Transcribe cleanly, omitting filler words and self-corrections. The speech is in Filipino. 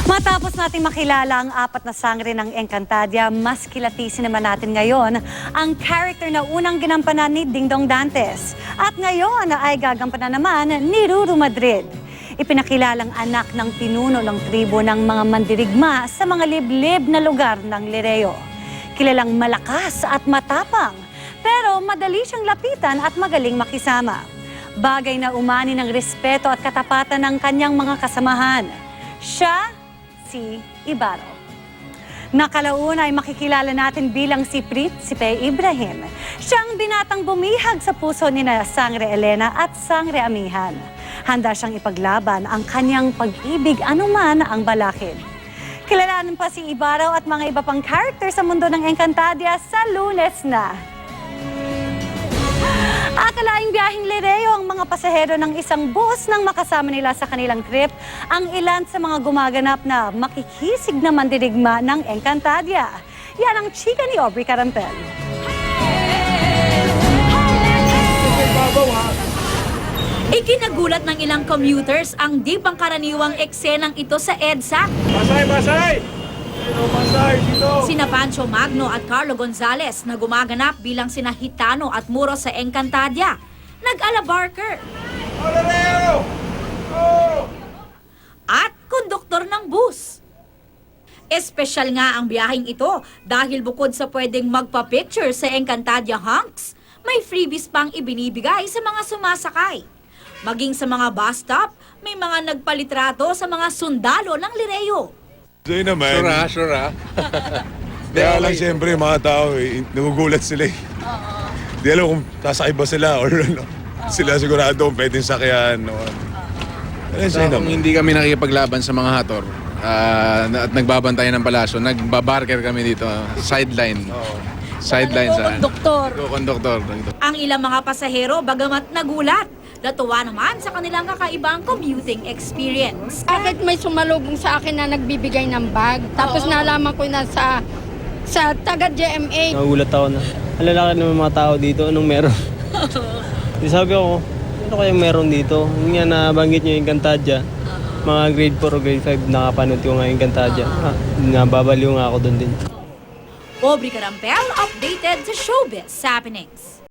Matapos nating makilala ang apat na sangre ng Encantadia, mas kilatisin naman natin ngayon ang character na unang ginampanan ni Dingdong Dantes. At ngayon ay gagampanan naman ni Ruru Madrid. Ipinakilalang anak ng pinuno ng tribo ng mga mandirigma sa mga liblib na lugar ng Lireo. Kilalang malakas at matapang, pero madali siyang lapitan at magaling makisama. Bagay na umani ng respeto at katapatan ng kanyang mga kasamahan. Siya si Ibaro. Nakalauna ay makikilala natin bilang si Prinsipe Ibrahim. Siyang binatang bumihag sa puso ni Sangre Elena at Sangre Amihan. Handa siyang ipaglaban ang kanyang pag-ibig anuman ang balakid. Kilalanin pa si Ibaro at mga iba pang character sa mundo ng Encantadia sa Lunes na. Akalaing biyaheng Lireo ang mga pasahero ng isang bus nang makasama nila sa kanilang trip ang ilan sa mga gumaganap na makikisig na mandirigma ng Encantadia. Yan ang chika ni Aubrey Carampel. Ikinagulat ng ilang commuters ang di pangkaraniwang eksenang ito sa EDSA. Masay! Sina Pancho Magno at Carlo Gonzales na gumaganap bilang sina Hitano at Muro sa Encantadia. Nag-alabarker. At konduktor ng bus. Espesyal nga ang biyaheng ito dahil bukod sa pwedeng magpa-picture sa Encantadia hunks, may freebies pang ibinibigay sa mga sumasakay. Maging sa mga bus stop, may mga nagpalitrato sa mga sundalo ng Lireo. Sa'yo naman. Sure ha? Kaya lang siyempre mga tao, nagugulat sila eh. Di alam kung sasakay ba sila or ano. Sila sigurado kung pwedeng sakyan. No? Sa'yo Kung naman. hindi kami nakikipaglaban sa mga hator at nagbabantay ng palasyo, nagbabarker kami dito, sideline. Sideline sa konduktor. Ang ilang mga pasahero bagamat nagulat, natuwa naman sa kanilang kakaibang commuting experience. Bakit may sumalubong sa akin na nagbibigay ng bag? Tapos nalaman ko na sa taga-GMA. Nagulat ako na. Ang lalaki ng mga tao dito, anong meron? Di sabi ako, ano kayang meron dito? Yung nga nabanggit nyo yung Encantadia. Mga grade 4 o grade 5 nakapanood ko nga yung Encantadia. Nababaliw nga ako doon din. Aubrey Carampel, updated sa Showbiz Happenings.